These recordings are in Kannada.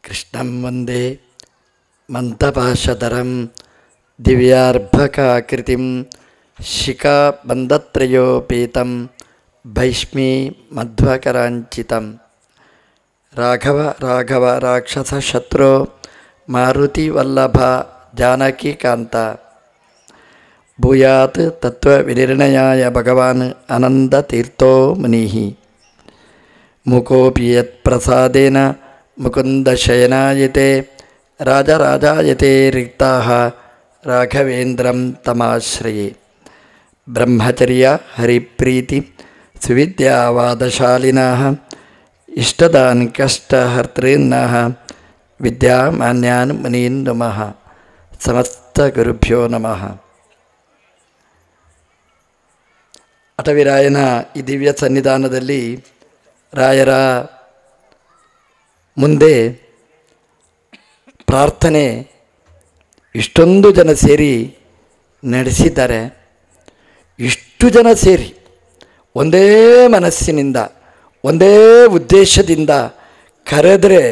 ಕೃಷ್ಣಂ ವಂದೇ ಮಂತಪಾಶಧರಂ ದಿವ್ಯಾರ್ಭಕಾಕೃತಿಂ ಶಿಖಾಬಂಧತ್ರಯೋಪೇತಂ ಭೈಷ್ಮೀ ಮಧ್ವಕರಾಂಚಿತಂ. ರಾಘವ ರಾಘವ ರಾಕ್ಷಸಶತ್ರೋ ಮಾರುತಿವಲ್ಲಭ ಜಾನಕೀಕಾಂತ. ಭೂಯಾತ್ ತತ್ವವಿನಿರ್ಣಯಾಯ ಭಗವಾನ್ ಆನಂದತೀರ್ಥೋ ಮುನಿಃ. ಮುಕೋಪಿ ಯತ್ಪ್ರಸಾದೇನ ಮುಕುಂದಶಯನಾಯತೆ ರಾಜರಾಜಾಯತೆ ರಿಕ್ತಾಃ ರಾಘವೇಂದ್ರಂ ತಮಾಶ್ರಯೇ. ಬ್ರಹ್ಮಚರ್ಯ ಹರಿಪ್ರೀತಿ ಸುವಿದ್ಯಾವಾದಶಾಲಿನಃ ಇಷ್ಟದಾನ್ ಕಷ್ಟಹರ್ತॄನ್ನಃ ವಿದ್ಯಾಮಾನ್ಯಾನ್ ಮುನೀನ್ ನಮಃ. ಸಮಸ್ತ ಗುರುಭ್ಯೋ ನಮಃ. ಅಟವಿರಾಯನ ಈ ದಿವ್ಯ ಸನ್ನಿಧಾನದಲ್ಲಿ ರಾಯರ ಮುಂದೆ ಪ್ರಾರ್ಥನೆ ಇಷ್ಟೊಂದು ಜನ ಸೇರಿ ನಡೆಸಿದ್ದಾರೆ. ಇಷ್ಟು ಜನ ಸೇರಿ ಒಂದೇ ಮನಸ್ಸಿನಿಂದ ಒಂದೇ ಉದ್ದೇಶದಿಂದ ಕರೆದರೆ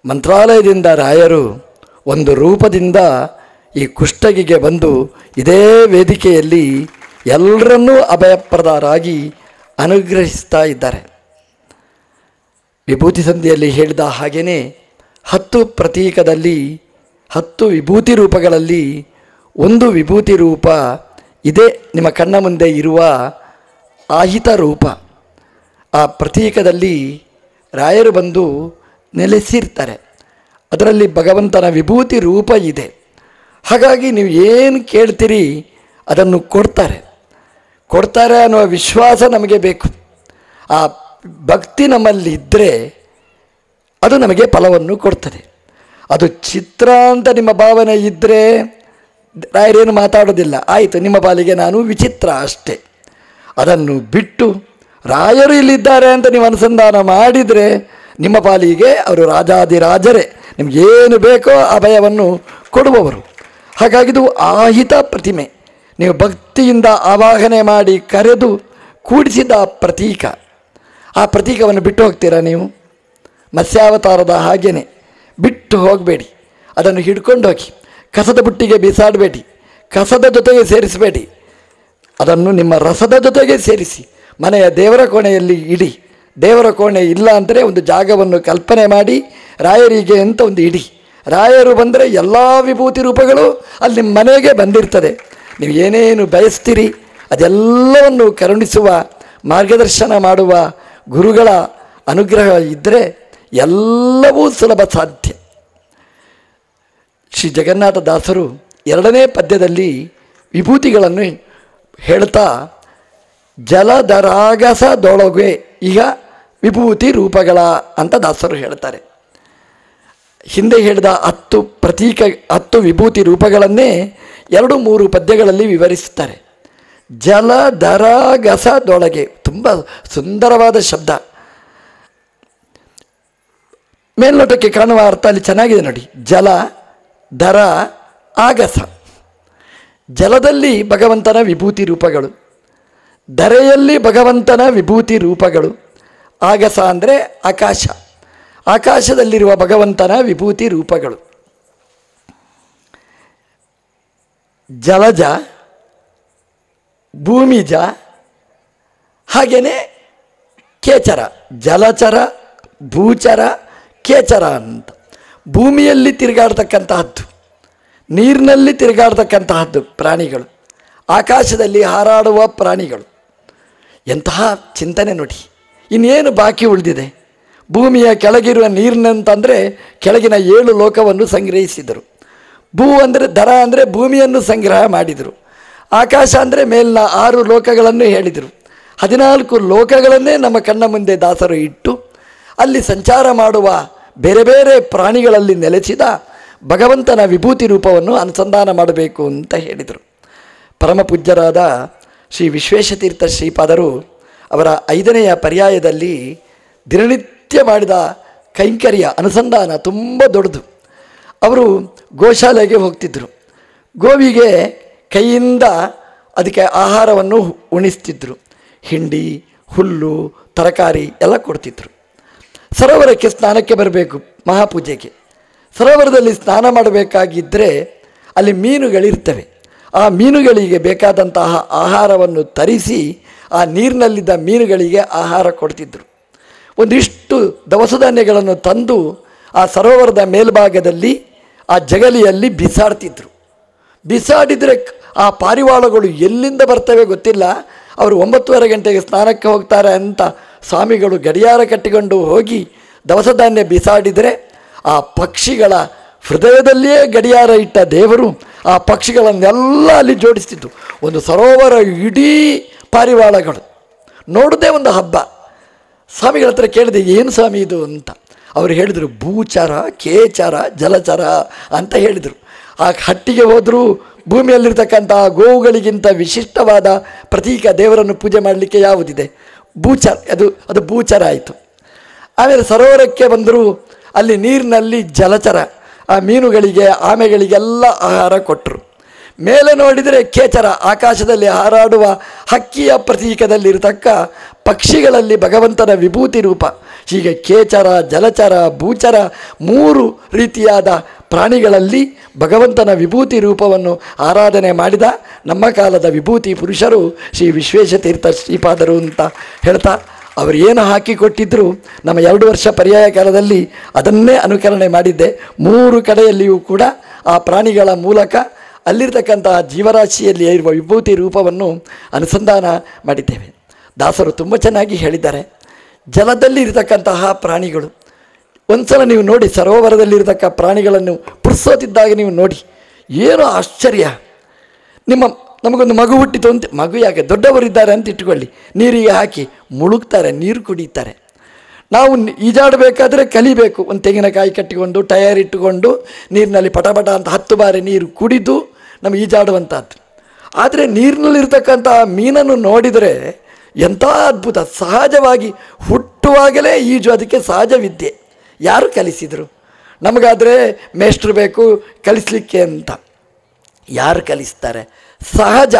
ಮಂತ್ರಾಲಯದಿಂದ ರಾಯರು ಒಂದು ರೂಪದಿಂದ ಈ ಕುಷ್ಟಗಿಗೆ ಬಂದು ಇದೇ ವೇದಿಕೆಯಲ್ಲಿ ಎಲ್ಲರನ್ನೂ ಅಭಯಪ್ರದರಾಗಿ ಅನುಗ್ರಹಿಸ್ತಾ ಇದ್ದಾರೆ. ವಿಭೂತಿ ಸಂಧಿಯಲ್ಲಿ ಹೇಳಿದ ಹಾಗೆಯೇ 10 ಪ್ರತೀಕದಲ್ಲಿ 10 ವಿಭೂತಿ ರೂಪಗಳಲ್ಲಿ ಒಂದು ವಿಭೂತಿ ರೂಪ ಇದೇ ನಿಮ್ಮ ಕಣ್ಣ ಮುಂದೆ ಇರುವ ಆಹಿತ ರೂಪ. ಆ ಪ್ರತೀಕದಲ್ಲಿ ರಾಯರು ಬಂದು ನೆಲೆಸಿರ್ತಾರೆ. ಅದರಲ್ಲಿ ಭಗವಂತನ ವಿಭೂತಿ ರೂಪ ಇದೆ. ಹಾಗಾಗಿ ನೀವು ಏನು ಕೇಳ್ತೀರಿ ಅದನ್ನು ಕೊಡ್ತಾರೆ ಅನ್ನುವ ವಿಶ್ವಾಸ ನಮಗೆ ಬೇಕು. ಆ ಭಕ್ತಿ ನಮ್ಮಲ್ಲಿ ಇದ್ದರೆ ಅದು ನಮಗೆ ಫಲವನ್ನು ಕೊಡ್ತದೆ. ಅದು ಚಿತ್ರ ಅಂತ ನಿಮ್ಮ ಭಾವನೆ ಇದ್ದರೆ ರಾಯರೇನು ಮಾತಾಡೋದಿಲ್ಲ, ಆಯಿತು ನಿಮ್ಮ ಪಾಲಿಗೆ ನಾನು ವಿಚಿತ್ರ ಅಷ್ಟೇ. ಅದನ್ನು ಬಿಟ್ಟು ರಾಯರು ಇಲ್ಲಿದ್ದಾರೆ ಅಂತ ನೀವು ಅನುಸಂಧಾನ ಮಾಡಿದರೆ ನಿಮ್ಮ ಪಾಲಿಗೆ ಅವರು ರಾಜಾದಿರಾಜರೇ, ನಿಮಗೇನು ಬೇಕೋ ಅಭಯವನ್ನು ಕೊಡುವವರು. ಹಾಗಾಗಿದು ಆಹಿತ ಪ್ರತಿಮೆ. ನೀವು ಭಕ್ತಿಯಿಂದ ಆವಾಹನೆ ಮಾಡಿ ಕರೆದು ಕೂಡಿಸಿದ ಪ್ರತೀಕ. ಆ ಪ್ರತೀಕವನ್ನು ಬಿಟ್ಟು ಹೋಗ್ತೀರಾ ನೀವು? ಮತ್ಸ್ಯಾವತಾರದ ಹಾಗೇನೆ ಬಿಟ್ಟು ಹೋಗಬೇಡಿ. ಅದನ್ನು ಹಿಡ್ಕೊಂಡು ಹೋಗಿ ಕಸದ ಬುಟ್ಟಿಗೆ ಬೀಸಾಡಬೇಡಿ, ಕಸದ ಜೊತೆಗೆ ಸೇರಿಸಬೇಡಿ. ಅದನ್ನು ನಿಮ್ಮ ರಸದ ಜೊತೆಗೆ ಸೇರಿಸಿ ಮನೆಯ ದೇವರ ಕೋಣೆಯಲ್ಲಿ ಇಡಿ. ದೇವರ ಕೋಣೆ ಇಲ್ಲ ಅಂದರೆ ಒಂದು ಜಾಗವನ್ನು ಕಲ್ಪನೆ ಮಾಡಿ ರಾಯರಿಗೆ ಅಂತ ಒಂದು ಇಡಿ. ರಾಯರು ಬಂದರೆ ಎಲ್ಲ ವಿಭೂತಿ ರೂಪಗಳು ಅಲ್ಲಿ ನಿಮ್ಮ ಮನೆಗೆ ಬಂದಿರ್ತದೆ. ನೀವು ಏನೇನು ಬಯಸ್ತೀರಿ ಅದೆಲ್ಲವನ್ನು ಕರುಣಿಸುವ ಮಾರ್ಗದರ್ಶನ ಮಾಡುವ ಗುರುಗಳ ಅನುಗ್ರಹ ಇದ್ದರೆ ಎಲ್ಲವೂ ಸುಲಭ ಸಾಧ್ಯ. ಶ್ರೀ ಜಗನ್ನಾಥದಾಸರು 2ನೇ ಪದ್ಯದಲ್ಲಿ ವಿಭೂತಿಗಳನ್ನು ಹೇಳ್ತಾ ಜಲಧರಾಗಸದೊಳಗೆ ಈಗ ವಿಭೂತಿ ರೂಪಗಳ ಅಂತ ದಾಸರು ಹೇಳ್ತಾರೆ. ಹಿಂದೆ ಹೇಳಿದ 10 ವಿಭೂತಿ ರೂಪಗಳನ್ನೇ 2-3 ಪದ್ಯಗಳಲ್ಲಿ ವಿವರಿಸುತ್ತಾರೆ. ಜಲಧರಾಗಸದೊಳಗೆ ತುಂಬ ಸುಂದರವಾದ ಶಬ್ದ. ಮೇಲ್ನೋಟಕ್ಕೆ ಕಾಣುವ ಅರ್ಥ ಅಲ್ಲಿ ಚೆನ್ನಾಗಿದೆ ನೋಡಿ. ಜಲ, ಧರ, ಆಗಸ. ಜಲದಲ್ಲಿ ಭಗವಂತನ ವಿಭೂತಿ ರೂಪಗಳು, ಧರೆಯಲ್ಲಿ ಭಗವಂತನ ವಿಭೂತಿ ರೂಪಗಳು, ಆಗಸ ಅಂದರೆ ಆಕಾಶ, ಆಕಾಶದಲ್ಲಿರುವ ಭಗವಂತನ ವಿಭೂತಿ ರೂಪಗಳು. ಜಲಜ, ಭೂಮಿಜ, ಹಾಗೆಯೇ ಕೇಚರ. ಜಲಚರ, ಭೂಚರ, ಕೇಚರ ಅಂತ. ಭೂಮಿಯಲ್ಲಿ ತಿರುಗಾಡ್ತಕ್ಕಂತಹದ್ದು, ನೀರಿನಲ್ಲಿ ತಿರುಗಾಡ್ತಕ್ಕಂತಹದ್ದು ಪ್ರಾಣಿಗಳು, ಆಕಾಶದಲ್ಲಿ ಹಾರಾಡುವ ಪ್ರಾಣಿಗಳು. ಎಂತಹ ಚಿಂತನೆ ನೋಡಿ. ಇನ್ನೇನು ಬಾಕಿ ಉಳಿದಿದೆ? ಭೂಮಿಯ ಕೆಳಗಿರುವ ನೀರಿನಂತಂದರೆ ಕೆಳಗಿನ 7 ಲೋಕವನ್ನು ಸಂಗ್ರಹಿಸಿದರು. ಭೂ ಅಂದರೆ ಧರ ಅಂದರೆ ಭೂಮಿಯನ್ನು ಸಂಗ್ರಹ ಮಾಡಿದರು. ಆಕಾಶ ಅಂದರೆ ಮೇಲಿನ 6 ಲೋಕಗಳನ್ನು ಹೇಳಿದರು. 14 ಲೋಕಗಳನ್ನೇ ನಮ್ಮ ಕಣ್ಣ ಮುಂದೆ ದಾಸರು ಇಟ್ಟು ಅಲ್ಲಿ ಸಂಚಾರ ಮಾಡುವ ಬೇರೆ ಬೇರೆ ಪ್ರಾಣಿಗಳಲ್ಲಿ ನೆಲೆಸಿದ ಭಗವಂತನ ವಿಭೂತಿ ರೂಪವನ್ನು ಅನುಸಂಧಾನ ಮಾಡಬೇಕು ಅಂತ ಹೇಳಿದರು. ಪರಮಪೂಜ್ಯರಾದ ಶ್ರೀ ವಿಶ್ವೇಶತೀರ್ಥ ಶ್ರೀಪಾದರು ಅವರ 5ನೆಯ ಪರ್ಯಾಯದಲ್ಲಿ ದಿನನಿತ್ಯ ಮಾಡಿದ ಕೈಂಕರ್ಯ ಅನುಸಂಧಾನ ತುಂಬ ದೊಡ್ಡದು. ಅವರು ಗೋಶಾಲೆಗೆ ಹೋಗ್ತಿದ್ದರು. ಗೋವಿಗೆ ಕೈಯಿಂದ ಅದಕ್ಕೆ ಆಹಾರವನ್ನು ಉಣಿಸ್ತಿದ್ರು. ಹಿಂಡಿ, ಹುಲ್ಲು, ತರಕಾರಿ ಎಲ್ಲ ಕೊಡ್ತಿದ್ರು. ಸರೋವರಕ್ಕೆ ಸ್ನಾನಕ್ಕೆ ಬರಬೇಕು, ಮಹಾಪೂಜೆಗೆ. ಸರೋವರದಲ್ಲಿ ಸ್ನಾನ ಮಾಡಬೇಕಾಗಿದ್ದರೆ ಅಲ್ಲಿ ಮೀನುಗಳಿರ್ತವೆ. ಆ ಮೀನುಗಳಿಗೆ ಬೇಕಾದಂತಹ ಆಹಾರವನ್ನು ತರಿಸಿ ಆ ನೀರಿನಲ್ಲಿದ್ದ ಮೀನುಗಳಿಗೆ ಆಹಾರ ಕೊಡ್ತಿದ್ದರು. ಒಂದಿಷ್ಟು ದವಸ ಧಾನ್ಯಗಳನ್ನು ತಂದು ಆ ಸರೋವರದ ಮೇಲ್ಭಾಗದಲ್ಲಿ ಆ ಜಗಲಿಯಲ್ಲಿ ಬಿಸಾಡ್ತಿದ್ರು. ಬಿಸಾಡಿದರೆ ಆ ಪಾರಿವಾಳಗಳು ಎಲ್ಲಿಂದ ಬರ್ತವೆ ಗೊತ್ತಿಲ್ಲ. ಅವರು 9:30 ಗಂಟೆಗೆ ಸ್ನಾನಕ್ಕೆ ಹೋಗ್ತಾರೆ ಅಂತ ಸ್ವಾಮಿಗಳು ಗಡಿಯಾರ ಕಟ್ಟಿಕೊಂಡು ಹೋಗಿ ದವಸ ಧಾನ್ಯ ಬಿಸಾಡಿದರೆ ಆ ಪಕ್ಷಿಗಳ ಹೃದಯದಲ್ಲಿಯೇ ಗಡಿಯಾರ ಇಟ್ಟ ದೇವರು ಆ ಪಕ್ಷಿಗಳನ್ನೆಲ್ಲ ಅಲ್ಲಿ ಜೋಡಿಸ್ತಿದ್ದು. ಒಂದು ಸರೋವರ ಇಡೀ ಪಾರಿವಾಳಗಳು ನೋಡೋದೇ ಒಂದು ಹಬ್ಬ. ಸ್ವಾಮಿಗಳ ಹತ್ರ ಕೇಳಿದೆ, ಏನು ಸ್ವಾಮಿ ಇದು ಅಂತ. ಅವರು ಹೇಳಿದರು, ಭೂಚರ, ಕೇಚರ, ಜಲಚರ ಅಂತ ಹೇಳಿದರು. ಆ ಹಟ್ಟಿಗೆ ಹೋದರೂ ಭೂಮಿಯಲ್ಲಿರ್ತಕ್ಕಂಥ ಗೋವುಗಳಿಗಿಂತ ವಿಶಿಷ್ಟವಾದ ಪ್ರತೀಕ ದೇವರನ್ನು ಪೂಜೆ ಮಾಡಲಿಕ್ಕೆ ಯಾವುದಿದೆ? ಭೂಚರ. ಅದು ಭೂಚರ ಆಯಿತು. ಆಮೇಲೆ ಸರೋವರಕ್ಕೆ ಬಂದರೂ ಅಲ್ಲಿ ನೀರಿನಲ್ಲಿ ಜಲಚರ, ಆ ಮೀನುಗಳಿಗೆ ಆಮೆಗಳಿಗೆಲ್ಲ ಆಹಾರ ಕೊಟ್ಟರು. ಮೇಲೆ ನೋಡಿದರೆ ಕೇಚರ, ಆಕಾಶದಲ್ಲಿ ಹಾರಾಡುವ ಹಕ್ಕಿಯ ಪ್ರತೀಕದಲ್ಲಿರತಕ್ಕ ಪಕ್ಷಿಗಳಲ್ಲಿ ಭಗವಂತನ ವಿಭೂತಿ ರೂಪ. ಹೀಗೆ ಕೇಚರ, ಜಲಚರ, ಭೂಚರ 3 ರೀತಿಯಾದ ಪ್ರಾಣಿಗಳಲ್ಲಿ ಭಗವಂತನ ವಿಭೂತಿ ರೂಪವನ್ನು ಆರಾಧನೆ ಮಾಡಿದ ನಮ್ಮ ಕಾಲದ ವಿಭೂತಿ ಪುರುಷರು ಶ್ರೀ ವಿಶ್ವೇಶತೀರ್ಥ ಶ್ರೀಪಾದರು ಅಂತ ಹೇಳ್ತಾ, ಅವರು ಏನು ಹಾಕಿಕೊಟ್ಟಿದ್ದರು ನಮ್ಮ 2 ವರ್ಷ ಪರ್ಯಾಯ ಕಾಲದಲ್ಲಿ ಅದನ್ನೇ ಅನುಕರಣೆ ಮಾಡಿದ್ದೆ. 3 ಕಡೆಯಲ್ಲಿಯೂ ಕೂಡ ಆ ಪ್ರಾಣಿಗಳ ಮೂಲಕ ಅಲ್ಲಿರ್ತಕ್ಕಂತಹ ಜೀವರಾಶಿಯಲ್ಲಿ ಇರುವ ವಿಭೂತಿ ರೂಪವನ್ನು ಅನುಸಂಧಾನ ಮಾಡಿದ್ದೇವೆ. ದಾಸರು ತುಂಬ ಚೆನ್ನಾಗಿ ಹೇಳಿದ್ದಾರೆ. ಜಲದಲ್ಲಿ ಇರತಕ್ಕಂತಹ ಪ್ರಾಣಿಗಳು ಒಂದು ಸಲ ನೀವು ನೋಡಿ, ಸರೋವರದಲ್ಲಿರ್ತಕ್ಕ ಪ್ರಾಣಿಗಳನ್ನು ಪುರ್ಸೋತಿದ್ದಾಗ ನೀವು ನೋಡಿ, ಏನು ಆಶ್ಚರ್ಯ. ನಮಗೊಂದು ಮಗು ಹುಟ್ಟಿತು ಅಂತ, ಮಗು ಯಾಕೆ, ದೊಡ್ಡವರಿದ್ದಾರೆ ಅಂತ ಇಟ್ಟುಕೊಳ್ಳಿ, ನೀರಿಗೆ ಹಾಕಿ ಮುಳುಗ್ತಾರೆ, ನೀರು ಕುಡಿತಾರೆ. ನಾವು ಈಜಾಡಬೇಕಾದ್ರೆ ಕಲಿಬೇಕು. ಒಂದು ತೆಂಗಿನಕಾಯಿ ಕಟ್ಟಿಕೊಂಡು ಟಯರ್ ಇಟ್ಟುಕೊಂಡು ನೀರಿನಲ್ಲಿ ಪಟಪಟ ಅಂತ 10 ಬಾರಿ ನೀರು ಕುಡಿದು ನಮಗೆ ಈಜಾಡುವಂಥದ್ದು. ಆದರೆ ನೀರಿನಲ್ಲಿರ್ತಕ್ಕಂಥ ಮೀನನ್ನು ನೋಡಿದರೆ ಎಂಥ ಅದ್ಭುತ. ಸಹಜವಾಗಿ ಹುಟ್ಟುವಾಗಲೇ ಈಜು, ಅದಕ್ಕೆ ಸಹಜ ವಿದ್ಯೆ. ಯಾರು ಕಲಿಸಿದರು? ನಮಗಾದರೆ ಮೇಷ್ಟ್ರು ಬೇಕು ಕಲಿಸಲಿಕ್ಕೆ ಅಂತ. ಯಾರು ಕಲಿಸ್ತಾರೆ? ಸಹಜ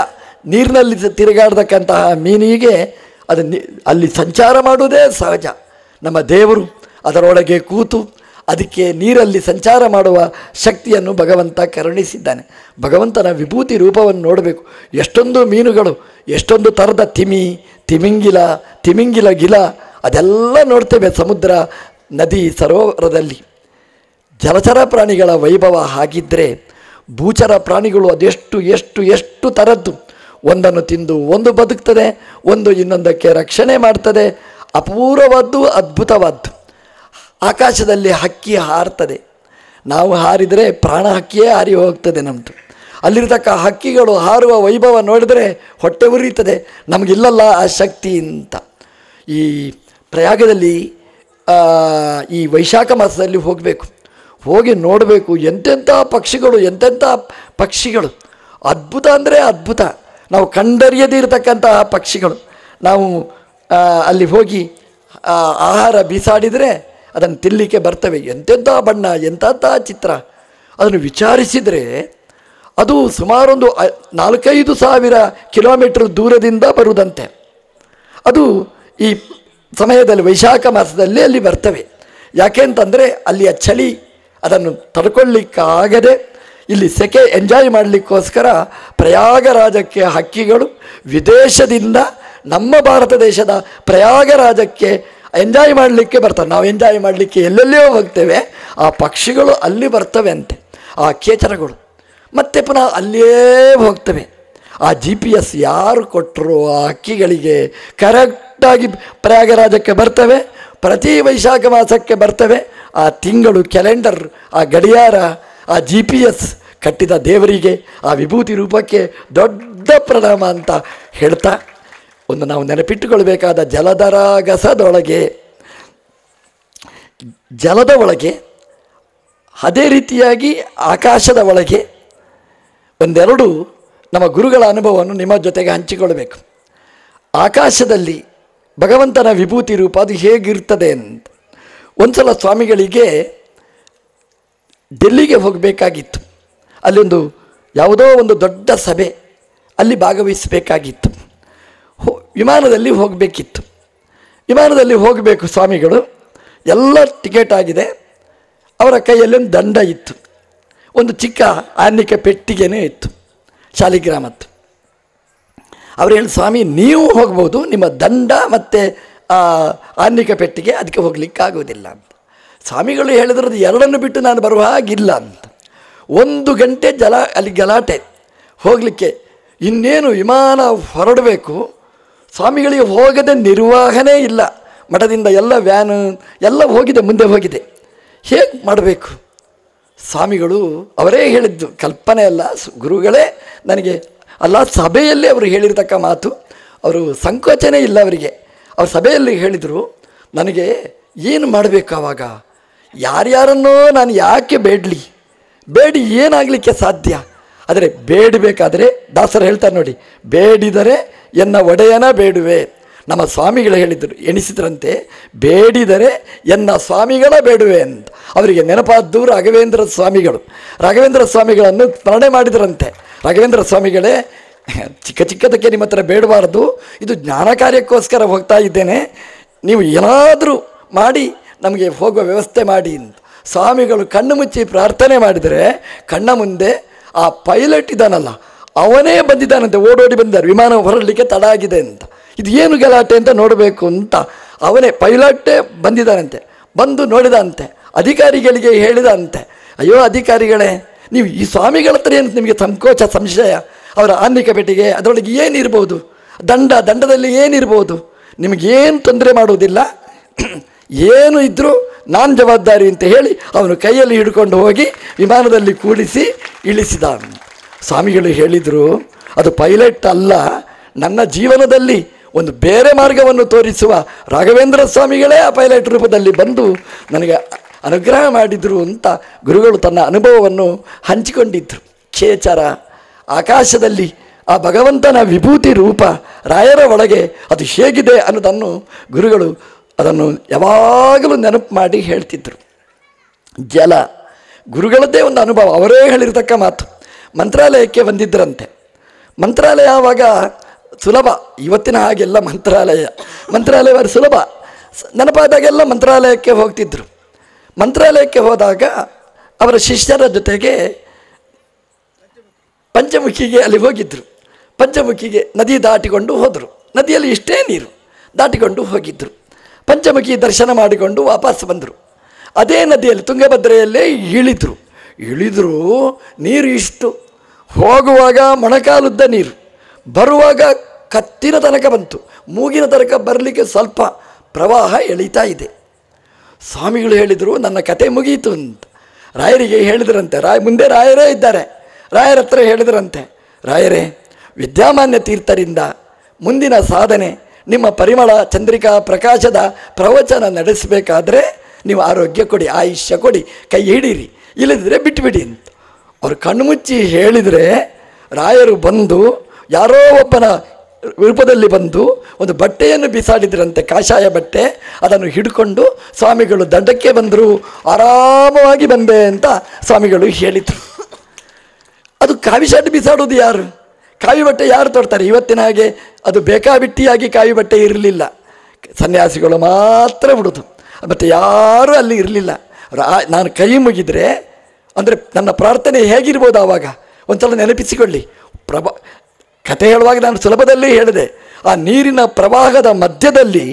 ನೀರಿನಲ್ಲಿ ತಿರುಗಾಡ್ತಕ್ಕಂತಹ ಮೀನಿಗೆ ಅದು ಅಲ್ಲಿ ಸಂಚಾರ ಮಾಡುವುದೇ ಸಹಜ. ನಮ್ಮ ದೇವರು ಅದರೊಳಗೆ ಕೂತು ಅದಕ್ಕೆ ನೀರಲ್ಲಿ ಸಂಚಾರ ಮಾಡುವ ಶಕ್ತಿಯನ್ನು ಭಗವಂತ ಕರುಣಿಸಿದ್ದಾನೆ. ಭಗವಂತನ ವಿಭೂತಿ ರೂಪವನ್ನು ನೋಡಬೇಕು. ಎಷ್ಟೊಂದು ಮೀನುಗಳು, ಎಷ್ಟೊಂದು ಥರದ ತಿಮಿಂಗಿಲ ಗಿಲ ಅದೆಲ್ಲ ನೋಡ್ತೇವೆ ಸಮುದ್ರ, ನದಿ, ಸರೋವರದಲ್ಲಿ. ಜಲಚರ ಪ್ರಾಣಿಗಳ ವೈಭವ ಹಾಗಿದ್ದರೆ ಭೂಚರ ಪ್ರಾಣಿಗಳು ಅದೆಷ್ಟು ಎಷ್ಟು ಎಷ್ಟು ಥರದ್ದು. ಒಂದನ್ನು ತಿಂದು ಒಂದು ಬದುಕ್ತದೆ, ಒಂದು ಇನ್ನೊಂದಕ್ಕೆ ರಕ್ಷಣೆ ಮಾಡ್ತದೆ. ಅಪೂರ್ವವಾದ್ದು, ಅದ್ಭುತವಾದ್ದು. ಆಕಾಶದಲ್ಲಿ ಹಕ್ಕಿ ಹಾರ್ತದೆ. ನಾವು ಹಾರಿದರೆ ಪ್ರಾಣ ಹಕ್ಕಿಯೇ ಹಾರಿ ಹೋಗ್ತದೆ ನಮ್ಮದು. ಅಲ್ಲಿರ್ತಕ್ಕ ಹಕ್ಕಿಗಳು ಹಾರುವ ವೈಭವ ನೋಡಿದರೆ ಹೊಟ್ಟೆ ಉರಿಯುತ್ತದೆ. ನಮಗಿಲ್ಲಲ್ಲ ಆ ಶಕ್ತಿ ಅಂತ. ಈ ಪ್ರಯಾಗದಲ್ಲಿ ಈ ವೈಶಾಖ ಮಾಸದಲ್ಲಿ ಹೋಗಬೇಕು, ಹೋಗಿ ನೋಡಬೇಕು. ಎಂತೆಂಥ ಪಕ್ಷಿಗಳು, ಅದ್ಭುತ ಅಂದರೆ ಅದ್ಭುತ. ನಾವು ಕಂಡರಿಯದೇ ಇರತಕ್ಕಂತಹ ಪಕ್ಷಿಗಳು. ನಾವು ಅಲ್ಲಿ ಹೋಗಿ ಆಹಾರ ಬೀಸಾಡಿದರೆ ಅದನ್ನು ತಿನ್ನಲಿಕ್ಕೆ ಬರ್ತವೆ. ಎಂತೆಂಥ ಬಣ್ಣ, ಎಂತೆಂಥ ಚಿತ್ರ. ಅದನ್ನು ವಿಚಾರಿಸಿದರೆ ಅದು ಸುಮಾರೊಂದು 4-5 ಸಾವಿರ ಕಿಲೋಮೀಟರ್ ದೂರದಿಂದ ಬರುವುದಂತೆ. ಅದು ಈ ಸಮಯದಲ್ಲಿ ವೈಶಾಖ ಮಾಸದಲ್ಲಿ ಅಲ್ಲಿ ಬರ್ತವೆ. ಯಾಕೆ ಅಂತಂದರೆ ಅಲ್ಲಿಯ ಚಳಿ ಅದನ್ನು ತಡ್ಕೊಳ್ಳಿಕ್ಕಾಗದೆ ಇಲ್ಲಿ ಸೆಕೆ ಎಂಜಾಯ್ ಮಾಡಲಿಕ್ಕೋಸ್ಕರ ಪ್ರಯಾಗರಾಜಕ್ಕೆ ಹಕ್ಕಿಗಳು ವಿದೇಶದಿಂದ ನಮ್ಮ ಭಾರತ ದೇಶದ ಪ್ರಯಾಗರಾಜಕ್ಕೆ ಎಂಜಾಯ್ ಮಾಡಲಿಕ್ಕೆ ಬರ್ತಾರೆ. ನಾವು ಎಂಜಾಯ್ ಮಾಡಲಿಕ್ಕೆ ಎಲ್ಲೆಲ್ಲಿಯೋ ಹೋಗ್ತೇವೆ, ಆ ಪಕ್ಷಿಗಳು ಅಲ್ಲಿ ಬರ್ತವೆ ಅಂತೆ, ಆ ಕೇಚರಗಳು. ಮತ್ತೆ ಪುನಃ ಅಲ್ಲಿಯೇ ಹೋಗ್ತವೆ. ಆ GPS ಯಾರು ಕೊಟ್ಟರು ಆ ಹಕ್ಕಿಗಳಿಗೆ ಕರೆಕ್ಟಾಗಿ ಪ್ರಯಾಗರಾಜಕ್ಕೆ ಬರ್ತವೆ. ಪ್ರತಿ ವೈಶಾಖ ಮಾಸಕ್ಕೆ ಬರ್ತವೆ. ಆ ತಿಂಗಳು ಕ್ಯಾಲೆಂಡರ್, ಆ ಗಡಿಯಾರ, ಆ GPS ಕಟ್ಟಿದ ದೇವರಿಗೆ, ಆ ವಿಭೂತಿ ರೂಪಕ್ಕೆ ದೊಡ್ಡ ಪ್ರಣಾಮ ಅಂತ ಹೇಳ್ತಾ, ಒಂದು ನಾವು ನೆನಪಿಟ್ಟುಕೊಳ್ಬೇಕಾದ ಜಲಧರಾಗಸದೊಳಗೆ, ಜಲದ ಒಳಗೆ, ಅದೇ ರೀತಿಯಾಗಿ ಆಕಾಶದ ಒಳಗೆ ಒಂದೆರಡು ನಮ್ಮ ಗುರುಗಳ ಅನುಭವವನ್ನು ನಿಮ್ಮ ಜೊತೆಗೆ ಹಂಚಿಕೊಳ್ಬೇಕು. ಆಕಾಶದಲ್ಲಿ ಭಗವಂತನ ವಿಭೂತಿ ರೂಪ ಅದು ಹೇಗಿರ್ತದೆ ಅಂತ. ಒಂದು ಸಲ ಸ್ವಾಮಿಗಳಿಗೆ ಡೆಲ್ಲಿಗೆ ಹೋಗಬೇಕಾಗಿತ್ತು. ಅಲ್ಲೊಂದು ಯಾವುದೋ ಒಂದು ದೊಡ್ಡ ಸಭೆ, ಅಲ್ಲಿ ಭಾಗವಹಿಸಬೇಕಾಗಿತ್ತು. ವಿಮಾನದಲ್ಲಿ ಹೋಗಬೇಕಿತ್ತು. ವಿಮಾನದಲ್ಲಿ ಹೋಗಬೇಕು ಸ್ವಾಮಿಗಳು. ಎಲ್ಲ ಟಿಕೆಟ್ ಆಗಿದೆ. ಅವರ ಕೈಯಲ್ಲಿ ಒಂದು ದಂಡ ಇತ್ತು, ಒಂದು ಚಿಕ್ಕ ಆನ್ನಿಕೆ ಪೆಟ್ಟಿಗೆನೇ ಇತ್ತು ಶಾಲಿಗ್ರಾಮದ್ದು. ಅವರು ಹೇಳಿ, ಸ್ವಾಮಿ ನೀವು ಹೋಗ್ಬೋದು, ನಿಮ್ಮ ದಂಡ ಮತ್ತು ಆನ್ನಿಕ ಪೆಟ್ಟಿಗೆ ಅದಕ್ಕೆ ಹೋಗ್ಲಿಕ್ಕಾಗೋದಿಲ್ಲ ಅಂತ. ಸ್ವಾಮಿಗಳು ಹೇಳಿದ್ರದ್ದು ಎರಡನ್ನು ಬಿಟ್ಟು ನಾನು ಬರುವ ಹಾಗಿಲ್ಲ ಅಂತ. 1 ಗಂಟೆ ಅಲ್ಲಿ ಗಲಾಟೆ ಹೋಗಲಿಕ್ಕೆ. ಇನ್ನೇನು ವಿಮಾನ ಹೊರಡಬೇಕು, ಸ್ವಾಮಿಗಳಿಗೆ ಹೋಗದೆ ನಿರ್ವಹಣೆ ಇಲ್ಲ. ಮಠದಿಂದ ಎಲ್ಲ ವ್ಯಾನು ಎಲ್ಲ ಹೋಗಿದೆ, ಮುಂದೆ ಹೋಗಿದೆ. ಹೇಗೆ ಮಾಡಬೇಕು? ಸ್ವಾಮಿಗಳು ಅವರೇ ಹೇಳಿದ್ದು, ಕಲ್ಪನೆ ಅಲ್ಲ, ಗುರುಗಳೇ ನನಗೆ ಅಲ್ಲ, ಸಭೆಯಲ್ಲಿ ಅವರು ಹೇಳಿರ್ತಕ್ಕ ಮಾತು. ಅವರು ಸಂಕೋಚನೆ ಇಲ್ಲ ಅವರಿಗೆ. ಅವ್ರ ಸಭೆಯಲ್ಲಿ ಹೇಳಿದರು, ನನಗೆ ಏನು ಮಾಡಬೇಕು ಆವಾಗ, ಯಾರ್ಯಾರನ್ನೋ ನಾನು ಯಾಕೆ ಬೇಡಿ ಏನಾಗಲಿಕ್ಕೆ ಸಾಧ್ಯ? ಆದರೆ ಬೇಡಬೇಕಾದ್ರೆ ದಾಸರು ಹೇಳ್ತಾರೆ ನೋಡಿ, ಬೇಡಿದರೆ ಎನ್ನ ಒಡೆಯನ ಬೇಡುವೆ. ನಮ್ಮ ಸ್ವಾಮಿಗಳು ಹೇಳಿದರು, ಎಣಿಸಿದ್ರಂತೆ, ಬೇಡಿದರೆ ಎನ್ನ ಸ್ವಾಮಿಗಳ ಬೇಡುವೆ ಅಂತ. ಅವರಿಗೆ ನೆನಪಾದ್ದು ರಾಘವೇಂದ್ರ ಸ್ವಾಮಿಗಳನ್ನು ಸ್ಮರಣೆ ಮಾಡಿದರಂತೆ. ರಾಘವೇಂದ್ರ ಸ್ವಾಮಿಗಳೇ, ಚಿಕ್ಕದಕ್ಕೆ ನಿಮ್ಮ ಹತ್ರ ಬೇಡಬಾರ್ದು, ಇದು ಜ್ಞಾನ ಕಾರ್ಯಕ್ಕೋಸ್ಕರ ಹೋಗ್ತಾ ಇದ್ದೇನೆ, ನೀವು ಏನಾದರೂ ಮಾಡಿ ನಮಗೆ ಹೋಗುವ ವ್ಯವಸ್ಥೆ ಮಾಡಿ ಅಂತ. ಸ್ವಾಮಿಗಳು ಕಣ್ಣು ಮುಚ್ಚಿ ಪ್ರಾರ್ಥನೆ ಮಾಡಿದರೆ ಕಣ್ಣ ಮುಂದೆ ಆ ಪೈಲಟ್ ಇದ್ದಾನಲ್ಲ ಅವನೇ ಬಂದಿದ್ದಾನಂತೆ, ಓಡೋಡಿ ಬಂದಿದ್ದಾರೆ, ವಿಮಾನ ಹೊರಡಲಿಕ್ಕೆ ತಡ ಆಗಿದೆ ಅಂತ. ಇದು ಏನು ಗಲಾಟೆ ಅಂತ ನೋಡಬೇಕು ಅಂತ ಅವನೇ ಪೈಲಟ್ಟೇ ಬಂದಿದ್ದಾನಂತೆ. ಬಂದು ನೋಡಿದಂತೆ, ಅಧಿಕಾರಿಗಳಿಗೆ ಹೇಳಿದಂತೆ, ಅಯ್ಯೋ ಅಧಿಕಾರಿಗಳೇ, ನೀವು ಈ ಸ್ವಾಮಿಗಳ ಹತ್ರ ಏನು ನಿಮಗೆ ಸಂಕೋಚ ಸಂಶಯ? ಅವರ ಆನ್ನಿಕ ಪೆಟ್ಟಿಗೆ ಅದರೊಳಗೆ ಏನಿರ್ಬೋದು, ದಂಡದಲ್ಲಿ ಏನಿರ್ಬೋದು, ನಿಮಗೇನು ತೊಂದರೆ ಮಾಡುವುದಿಲ್ಲ, ಏನು ಇದ್ದರೂ ನಾನು ಜವಾಬ್ದಾರಿ ಅಂತ ಹೇಳಿ ಅವನು ಕೈಯಲ್ಲಿ ಹಿಡ್ಕೊಂಡು ಹೋಗಿ ವಿಮಾನದಲ್ಲಿ ಕೂಡಿಸಿ ಇಳಿಸಿದ. ಸ್ವಾಮಿಗಳು ಹೇಳಿದರು, ಅದು ಪೈಲಟ್ ಅಲ್ಲ, ನನ್ನ ಜೀವನದಲ್ಲಿ ಒಂದು ಬೇರೆ ಮಾರ್ಗವನ್ನು ತೋರಿಸುವ ರಾಘವೇಂದ್ರ ಸ್ವಾಮಿಗಳೇ ಆ ಪೈಲಟ್ ರೂಪದಲ್ಲಿ ಬಂದು ನನಗೆ ಅನುಗ್ರಹ ಮಾಡಿದರು ಅಂತ ಗುರುಗಳು ತನ್ನ ಅನುಭವವನ್ನು ಹಂಚಿಕೊಂಡಿದ್ದರು. ಖೇಚರ ಆಕಾಶದಲ್ಲಿ ಆ ಭಗವಂತನ ವಿಭೂತಿ ರೂಪ ರಾಯರ ಒಳಗೆ ಅದು ಹೇಗಿದೆ ಅನ್ನೋದನ್ನು ಗುರುಗಳು ಅದನ್ನು ಯಾವಾಗಲೂ ನೆನಪು ಮಾಡಿ ಹೇಳ್ತಿದ್ದರು. ಜಲ ಗುರುಗಳದ್ದೇ ಒಂದು ಅನುಭವ, ಅವರೇ ಹೇಳಿರ್ತಕ್ಕ ಮಾತು. ಮಂತ್ರಾಲಯಕ್ಕೆ ಬಂದಿದ್ದರಂತೆ. ಮಂತ್ರಾಲಯ ಆವಾಗ ಸುಲಭ, ಇವತ್ತಿನ ಹಾಗೆಲ್ಲ ಮಂತ್ರಾಲಯ ಸುಲಭ. ನೆನಪಾದಾಗೆಲ್ಲ ಮಂತ್ರಾಲಯಕ್ಕೆ ಹೋಗ್ತಿದ್ರು. ಮಂತ್ರಾಲಯಕ್ಕೆ ಹೋದಾಗ ಅವರ ಶಿಷ್ಯರ ಜೊತೆಗೆ ಪಂಚಮುಖಿಗೆ ಅಲ್ಲಿ ಹೋಗಿದ್ದರು. ಪಂಚಮುಖಿಗೆ ನದಿ ದಾಟಿಕೊಂಡು ಹೋದರು. ನದಿಯಲ್ಲಿ ಇಷ್ಟೇ ನೀರು, ದಾಟಿಕೊಂಡು ಹೋಗಿದ್ದರು. ಪಂಚಮುಖಿ ದರ್ಶನ ಮಾಡಿಕೊಂಡು ವಾಪಸ್ ಬಂದರು. ಅದೇ ನದಿಯಲ್ಲಿ ತುಂಗಭದ್ರೆಯಲ್ಲೇ ಇಳಿದ್ರು. ನೀರು ಇಷ್ಟು, ಹೋಗುವಾಗ ಮೊಣಕಾಲುದ್ದ ನೀರು, ಬರುವಾಗ ಕತ್ತಿನ ತನಕ ಬಂತು, ಮೂಗಿನ ತನಕ ಬರಲಿಕ್ಕೆ ಸ್ವಲ್ಪ ಪ್ರವಾಹ ಎಳೀತಾ ಇದೆ. ಸ್ವಾಮಿಗಳು ಹೇಳಿದರು, ನನ್ನ ಕತೆ ಮುಗಿಯಿತು ಅಂತ ರಾಯರಿಗೆ ಹೇಳಿದ್ರಂತೆ. ಮುಂದೆ ರಾಯರೇ ಇದ್ದಾರೆ. ರಾಯರ ಹತ್ರ ಹೇಳಿದ್ರಂತೆ, ರಾಯರೇ, ವಿದ್ಯಾಮಾನ್ಯ ತೀರ್ಥರಿಂದ ಮುಂದಿನ ಸಾಧನೆ, ನಿಮ್ಮ ಪರಿಮಳ ಚಂದ್ರಿಕಾ ಪ್ರಕಾಶದ ಪ್ರವಚನ ನಡೆಸಬೇಕಾದ್ರೆ ನೀವು ಆರೋಗ್ಯ ಕೊಡಿ, ಆಯುಷ್ಯ ಕೊಡಿ, ಕೈ ಹಿಡೀರಿ, ಇಲ್ಲದಿದ್ದರೆ ಬಿಟ್ಟುಬಿಡಿ ಅಂತ ಅವರು ಕಣ್ಣು ಮುಚ್ಚಿ ಹೇಳಿದರೆ, ರಾಯರು ಬಂದು ಯಾರೋ ಒಬ್ಬನ ರೂಪದಲ್ಲಿ ಬಂದು ಒಂದು ಬಟ್ಟೆಯನ್ನು ಬಿಸಾಡಿದ್ರಂತೆ, ಕಾಷಾಯ ಬಟ್ಟೆ. ಅದನ್ನು ಹಿಡ್ಕೊಂಡು ಸ್ವಾಮಿಗಳು ದಂಡಕ್ಕೆ ಬಂದರು. ಆರಾಮವಾಗಿ ಬಂದೆ ಅಂತ ಸ್ವಾಮಿಗಳು ಹೇಳಿದರು. ಅದು ಕಾವಿ ಶರ್ಟ್ ಬಿಸಾಡೋದು ಯಾರು? ಕಾವಿ ಬಟ್ಟೆ ಯಾರು ತೊಡ್ತಾರೆ? ಇವತ್ತಿನ ಹಾಗೆ ಅದು ಬೇಕಾಬಿಟ್ಟಿಯಾಗಿ ಕಾವಿ ಬಟ್ಟೆ ಇರಲಿಲ್ಲ, ಸನ್ಯಾಸಿಗಳು ಮಾತ್ರ ಬಿಡೋದು, ಮತ್ತು ಯಾರೂ ಅಲ್ಲಿ ಇರಲಿಲ್ಲ. ನಾನು ಕೈ ಮುಗಿದರೆ ಅಂದರೆ ನನ್ನ ಪ್ರಾರ್ಥನೆ ಹೇಗಿರ್ಬೋದು ಆವಾಗ ಒಂದ್ಸಲ ನೆನಪಿಸಿಕೊಳ್ಳಿ. ಕತೆ ಹೇಳುವಾಗ ನಾನು ಸುಲಭದಲ್ಲಿ ಹೇಳಿದೆ, ಆ ನೀರಿನ ಪ್ರವಾಹದ ಮಧ್ಯದಲ್ಲಿ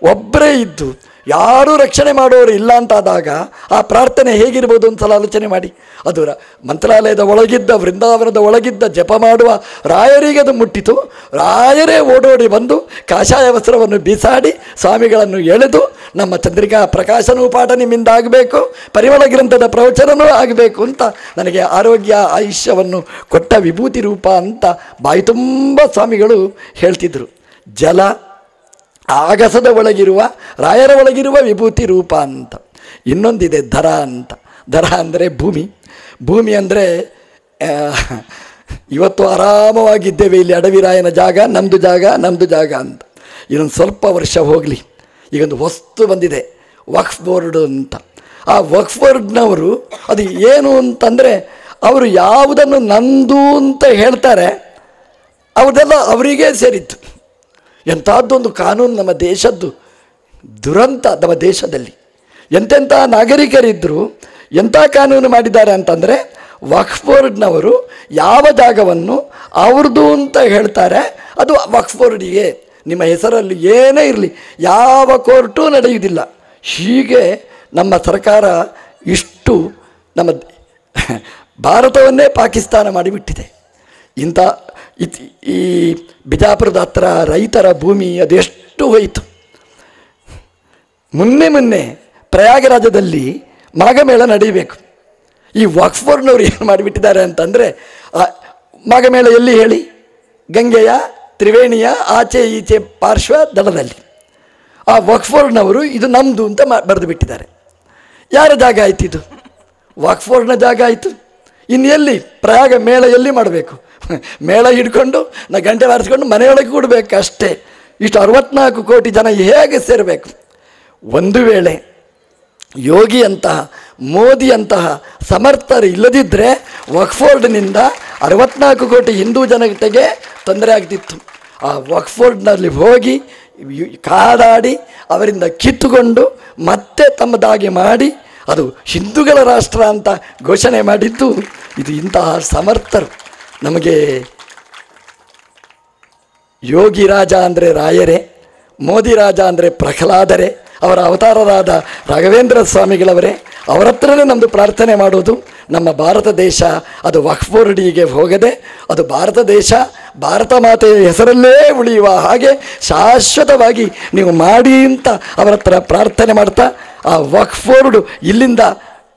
ಒಬ್ಬರೇ ಇದ್ದು ಯಾರೂ ರಕ್ಷಣೆ ಮಾಡೋರು ಇಲ್ಲ ಅಂತಾದಾಗ ಆ ಪ್ರಾರ್ಥನೆ ಹೇಗಿರ್ಬೋದು ಒಂದು ಸಲ ಆಲೋಚನೆ ಮಾಡಿ. ಅದು ಮಂತ್ರಾಲಯದ ಒಳಗಿದ್ದ, ವೃಂದಾವನದ ಒಳಗಿದ್ದ ಜಪ ಮಾಡುವ ರಾಯರಿಗೆ ಅದು ಮುಟ್ಟಿತು. ರಾಯರೇ ಓಡೋಡಿ ಬಂದು ಕಾಷಾಯ ವಸ್ತ್ರವನ್ನು ಬಿಸಾಡಿ ಸ್ವಾಮಿಗಳನ್ನು ಎಳೆದು, ನಮ್ಮ ಚಂದ್ರಿಕಾ ಪ್ರಕಾಶನೂ ಪಾಠ ನಿಮ್ಮಿಂದ ಆಗಬೇಕು, ಪರಿಮಳ ಗ್ರಂಥದ ಪ್ರವಚನವೂ ಆಗಬೇಕು ಅಂತ ನನಗೆ ಆರೋಗ್ಯ ಆಯುಷ್ಯವನ್ನು ಕೊಟ್ಟ ವಿಭೂತಿ ರೂಪ ಅಂತ ಬಾಯಿ ತುಂಬ ಸ್ವಾಮಿಗಳು ಹೇಳ್ತಿದ್ರು. ಜಲ ಆಗಸದ ಒಳಗಿರುವ, ರಾಯರ ಒಳಗಿರುವ ವಿಭೂತಿ ರೂಪ ಅಂತ. ಇನ್ನೊಂದಿದೆ ಧರ ಅಂತ. ಧರ ಅಂದರೆ ಭೂಮಿ ಅಂದರೆ ಇವತ್ತು ಆರಾಮವಾಗಿದ್ದೇವೆ ಇಲ್ಲಿ, ಅಡವಿರಾಯನ ಜಾಗ, ನಮ್ಮದು ಜಾಗ ಅಂತ. ಇನ್ನೊಂದು ಸ್ವಲ್ಪ ವರ್ಷ ಹೋಗಲಿ, ಈಗೊಂದು ವಸ್ತು ಬಂದಿದೆ, ವಕ್ಫ್ ಬೋರ್ಡ್ ಅಂತ. ಆ ವಕ್ಫ್ ಬೋರ್ಡ್ನವರು ಅದು ಏನು ಅಂತಂದರೆ, ಅವರು ಯಾವುದನ್ನು ನಂದು ಅಂತ ಹೇಳ್ತಾರೆ ಅವ್ರದೆಲ್ಲ ಅವರಿಗೇ ಸೇರಿತ್ತು. ಎಂಥದ್ದೊಂದು ಕಾನೂನು ನಮ್ಮ ದೇಶದ್ದು ದುರಂತ. ನಮ್ಮ ದೇಶದಲ್ಲಿ ಎಂತೆಂಥ ನಾಗರಿಕರಿದ್ದರು ಎಂಥ ಕಾನೂನು ಮಾಡಿದ್ದಾರೆ ಅಂತಂದರೆ, ವಕ್ಫ್ ಬೋರ್ಡ್ನವರು ಯಾವ ಜಾಗವನ್ನು ಅವ್ರದ್ದು ಅಂತ ಹೇಳ್ತಾರೆ ಅದು ವಕ್ಫ್ ಬೋರ್ಡಿಗೆ, ನಿಮ್ಮ ಹೆಸರಲ್ಲಿ ಏನೇ ಇರಲಿ ಯಾವ ಕೋರ್ಟೂ ನಡೆಯುವುದಿಲ್ಲ. ಹೀಗೆ ನಮ್ಮ ಸರ್ಕಾರ ಇಷ್ಟು ನಮ್ಮ ಭಾರತವನ್ನೇ ಪಾಕಿಸ್ತಾನ ಮಾಡಿಬಿಟ್ಟಿದೆ. ಇಂಥ ಈ ಬಿಜಾಪುರದ ಹತ್ರ ರೈತರ ಭೂಮಿ ಅದೆಷ್ಟು ಹೋಯಿತು. ಮೊನ್ನೆ ಪ್ರಯಾಗರಾಜದಲ್ಲಿ ಮಾಘಮೇಳ ನಡೀಬೇಕು. ಈ ವಕ್ಫ್ ಬೋರ್ಡ್ನವ್ರು ಏನು ಮಾಡಿಬಿಟ್ಟಿದ್ದಾರೆ ಅಂತಂದರೆ, ಮಾಘಮೇಳ ಎಲ್ಲಿ ಹೇಳಿ? ಗಂಗೆಯ ತ್ರಿವೇಣಿಯ ಆಚೆ ಈಚೆ ಪಾರ್ಶ್ವ ದಡದಲ್ಲಿ. ಆ ವಕ್ಫ್ ಬೋರ್ಡ್ನವರು ಇದು ನಮ್ಮದು ಅಂತ ಬರೆದು ಬಿಟ್ಟಿದ್ದಾರೆ. ಯಾರ ಜಾಗ ಆಯ್ತು ಇದು? ವಕ್ಫ್ ಬೋರ್ಡ್ನ ಜಾಗ ಆಯಿತು. ಇನ್ನು ಎಲ್ಲಿ ಪ್ರಯಾಗ ಮೇಳ ಎಲ್ಲಿ ಮಾಡಬೇಕು? ಮೇಳ ಹಿಡ್ಕೊಂಡು ಗಂಟೆ ಬಾರಿಸ್ಕೊಂಡು ಮನೆಯೊಳಗೆ ಕೂಡಬೇಕು ಅಷ್ಟೇ. ಇಷ್ಟು 64 ಕೋಟಿ ಜನ ಹೇಗೆ ಸೇರಬೇಕು? ಒಂದು ವೇಳೆ ಯೋಗಿಯಂತಹ ಮೋದಿಯಂತಹ ಸಮರ್ಥರು ಇಲ್ಲದಿದ್ದರೆ ವಕ್ಫ್ ಬೋರ್ಡ್ನಿಂದ 64 ಕೋಟಿ ಹಿಂದೂ ಜನತೆಗೆ ತೊಂದರೆ ಆಗ್ತಿತ್ತು. ಆ ವಕ್ಫ್ ಬೋರ್ಡ್ನಲ್ಲಿ ಹೋಗಿ ಕಾದಾಡಿ ಅವರಿಂದ ಕಿತ್ತುಕೊಂಡು ಮತ್ತೆ ತಮ್ಮದಾಗಿ ಮಾಡಿ ಅದು ಹಿಂದೂಗಳ ರಾಷ್ಟ್ರ ಅಂತ ಘೋಷಣೆ ಮಾಡಿದ್ದು ಇದು. ಇಂತಹ ಸಮರ್ಥರು ನಮಗೆ ಯೋಗಿ ರಾಜ ಅಂದರೆ ರಾಯರೇ, ಮೋದಿ ರಾಜ ಅಂದರೆ ಪ್ರಹ್ಲಾದರೇ, ಅವರ ಅವತಾರರಾದ ರಾಘವೇಂದ್ರ ಸ್ವಾಮಿಗಳವರೇ, ಅವರ ಹತ್ರನೇ ನಮ್ಮದು ಪ್ರಾರ್ಥನೆ ಮಾಡೋದು. ನಮ್ಮ ಭಾರತ ದೇಶ ಅದು ವಕ್ಫ್ ಬೋರ್ಡಿಗೆ ಹೋಗದೆ ಅದು ಭಾರತ ದೇಶ ಭಾರತ ಮಾತೆಯ ಹೆಸರಲ್ಲೇ ಉಳಿಯುವ ಹಾಗೆ ಶಾಶ್ವತವಾಗಿ ನೀವು ಮಾಡಿ ಅಂತ ಅವರ ಹತ್ರ ಪ್ರಾರ್ಥನೆ ಮಾಡ್ತಾ, ಆ ವಕ್ಫ್ ಬೋರ್ಡು ಇಲ್ಲಿಂದ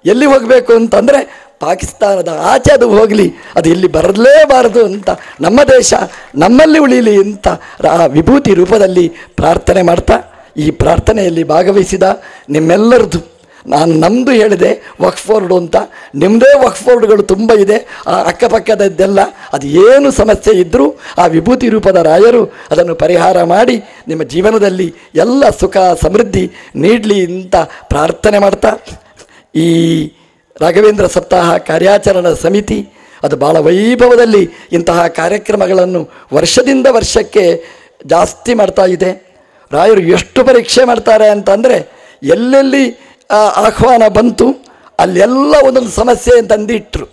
ಎಲ್ಲಿ ಹೋಗಬೇಕು ಅಂತಂದರೆ ಪಾಕಿಸ್ತಾನದ ಆಚೆ ಅದು ಹೋಗಲಿ, ಅದು ಇಲ್ಲಿ ಬರಲೇಬಾರದು ಅಂತ, ನಮ್ಮ ದೇಶ ನಮ್ಮಲ್ಲಿ ಉಳಿಯಲಿ ಅಂತ ಆ ವಿಭೂತಿ ರೂಪದಲ್ಲಿ ಪ್ರಾರ್ಥನೆ ಮಾಡ್ತಾ, ಈ ಪ್ರಾರ್ಥನೆಯಲ್ಲಿ ಭಾಗವಹಿಸಿದ ನಿಮ್ಮೆಲ್ಲರದು ನಾನು ನಮ್ಮದು ಹೇಳಿದೆ ವಕ್ಫ್ ಬೋರ್ಡು ಅಂತ, ನಿಮ್ಮದೇ ವಕ್ಫ್ ಬೋರ್ಡ್ಗಳು ತುಂಬ ಇದೆ ಆ ಅಕ್ಕಪಕ್ಕದದ್ದೆಲ್ಲ. ಅದು ಏನು ಸಮಸ್ಯೆ ಇದ್ದರೂ ಆ ವಿಭೂತಿ ರೂಪದ ರಾಯರು ಅದನ್ನು ಪರಿಹಾರ ಮಾಡಿ ನಿಮ್ಮ ಜೀವನದಲ್ಲಿ ಎಲ್ಲ ಸುಖ ಸಮೃದ್ಧಿ ನೀಡಲಿ ಅಂತ ಪ್ರಾರ್ಥನೆ ಮಾಡ್ತಾ, ಈ ರಾಘವೇಂದ್ರ ಸಪ್ತಾಹ ಕಾರ್ಯಾಚರಣಾ ಸಮಿತಿ ಅದು ಭಾಳ ವೈಭವದಲ್ಲಿ ಇಂತಹ ಕಾರ್ಯಕ್ರಮಗಳನ್ನು ವರ್ಷದಿಂದ ವರ್ಷಕ್ಕೆ ಜಾಸ್ತಿ ಮಾಡ್ತಾ ಇದೆ. ರಾಯರು ಎಷ್ಟು ಪರೀಕ್ಷೆ ಮಾಡ್ತಾರೆ ಅಂತಂದರೆ, ಎಲ್ಲೆಲ್ಲಿ ಆಹ್ವಾನ ಬಂತು ಅಲ್ಲೆಲ್ಲ ಒಂದೊಂದು ಸಮಸ್ಯೆ ಅಂತಂದಿಟ್ರು.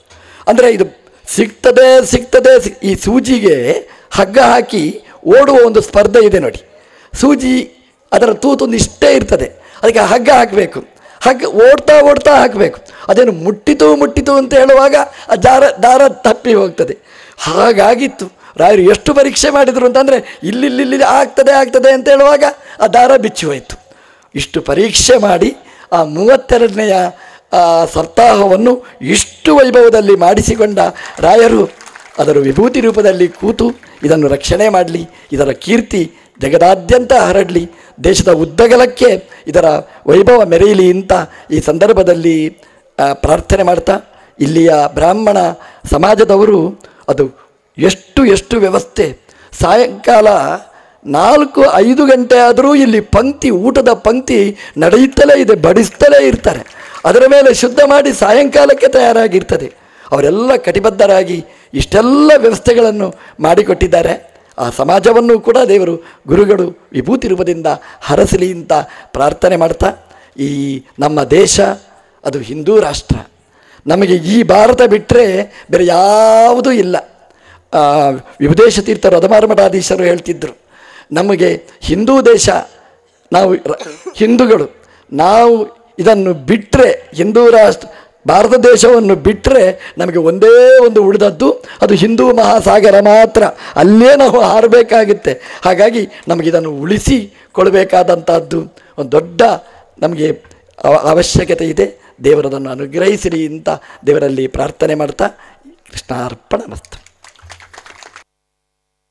ಅಂದರೆ ಇದು ಸಿಗ್ತದೆ ಈ ಸೂಜಿಗೆ ಹಗ್ಗ ಹಾಕಿ ಓಡುವ ಒಂದು ಸ್ಪರ್ಧೆ ಇದೆ ನೋಡಿ. ಸೂಜಿ ಅದರ ತೂತೊಂದು ಇಷ್ಟೇ ಇರ್ತದೆ, ಅದಕ್ಕೆ ಹಗ್ಗ ಹಾಕಬೇಕು, ಹಗ್ಗ ಓಡ್ತಾ ಹಾಕಬೇಕು. ಅದೇನು ಮುಟ್ಟಿತು ಅಂತ ಹೇಳುವಾಗ ಆ ದಾರ ತಪ್ಪಿ ಹೋಗ್ತದೆ. ಹಾಗಾಗಿತ್ತು. ರಾಯರು ಎಷ್ಟು ಪರೀಕ್ಷೆ ಮಾಡಿದರು ಅಂತಂದರೆ, ಇಲ್ಲಿ ಆಗ್ತದೆ ಅಂತ ಹೇಳುವಾಗ ಆ ದಾರ ಬಿಚ್ಚಿ ಹೋಯಿತು. ಇಷ್ಟು ಪರೀಕ್ಷೆ ಮಾಡಿ ಆ 32ನೆಯ ಸಪ್ತಾಹವನ್ನು ಇಷ್ಟು ವೈಭವದಲ್ಲಿ ಮಾಡಿಸಿಕೊಂಡ ರಾಯರು ಅದರ ವಿಭೂತಿ ರೂಪದಲ್ಲಿ ಕೂತು ಇದನ್ನು ರಕ್ಷಣೆ ಮಾಡಲಿ, ಇದರ ಕೀರ್ತಿ ಜಗದಾದ್ಯಂತ ಹರಡಲಿ, ದೇಶದ ಉದ್ದಗಲಕ್ಕೆ ಇದರ ವೈಭವ ಮೆರೆಯಲಿ ಅಂತ ಈ ಸಂದರ್ಭದಲ್ಲಿ ಪ್ರಾರ್ಥನೆ ಮಾಡ್ತಾ, ಇಲ್ಲಿಯ ಬ್ರಾಹ್ಮಣ ಸಮಾಜದವರು ಅದು ಎಷ್ಟು ವ್ಯವಸ್ಥೆ, ಸಾಯಂಕಾಲ 4-5 ಗಂಟೆ ಆದರೂ ಇಲ್ಲಿ ಊಟದ ಪಂಕ್ತಿ ನಡೆಯುತ್ತಲೇ ಇದೆ, ಬಡಿಸ್ತಲೇ ಇರ್ತಾರೆ. ಅದರ ಮೇಲೆ ಶುದ್ಧ ಮಾಡಿ ಸಾಯಂಕಾಲಕ್ಕೆ ತಯಾರಾಗಿರ್ತದೆ. ಅವರೆಲ್ಲ ಕಟಿಬದ್ಧರಾಗಿ ಇಷ್ಟೆಲ್ಲ ವ್ಯವಸ್ಥೆಗಳನ್ನು ಮಾಡಿಕೊಟ್ಟಿದ್ದಾರೆ. ಆ ಸಮಾಜವನ್ನು ಕೂಡ ದೇವರು ಗುರುಗಳು ವಿಭೂತಿ ರೂಪದಿಂದ ಹರಸಲಿ ಅಂತ ಪ್ರಾರ್ಥನೆ ಮಾಡ್ತಾ, ಈ ನಮ್ಮ ದೇಶ ಅದು ಹಿಂದೂ ರಾಷ್ಟ್ರ. ನಮಗೆ ಈ ಭಾರತ ಬಿಟ್ಟರೆ ಬೇರೆ ಯಾವುದೂ ಇಲ್ಲ. ವಿಭುದೇಶ ತೀರ್ಥರು ಅದಮಾರ ಮಠಾಧೀಶರು ಹೇಳ್ತಿದ್ದರು, ನಮಗೆ ಹಿಂದೂ ದೇಶ, ನಾವು ಹಿಂದೂಗಳು, ನಾವು ಇದನ್ನು ಬಿಟ್ಟರೆ, ಹಿಂದೂ ರಾಷ್ಟ್ರ ಭಾರತ ದೇಶವನ್ನು ಬಿಟ್ಟರೆ ನಮಗೆ ಒಂದೇ ಒಂದು ಉಳಿದದ್ದು ಅದು ಹಿಂದೂ ಮಹಾಸಾಗರ ಮಾತ್ರ. ಅಲ್ಲೇ ನಾವು ಹಾರಬೇಕಾಗುತ್ತೆ. ಹಾಗಾಗಿ ನಮಗಿದನ್ನು ಉಳಿಸಿಕೊಳ್ಬೇಕಾದಂಥದ್ದು ಒಂದು ದೊಡ್ಡ ನಮಗೆ ಅವಶ್ಯಕತೆ ಇದೆ. ದೇವರದನ್ನು ಅನುಗ್ರಹಿಸಿರಿ ಅಂತ ದೇವರಲ್ಲಿ ಪ್ರಾರ್ಥನೆ ಮಾಡ್ತಾ ಕೃಷ್ಣಾರ್ಪಣ ಮಸ್ತು.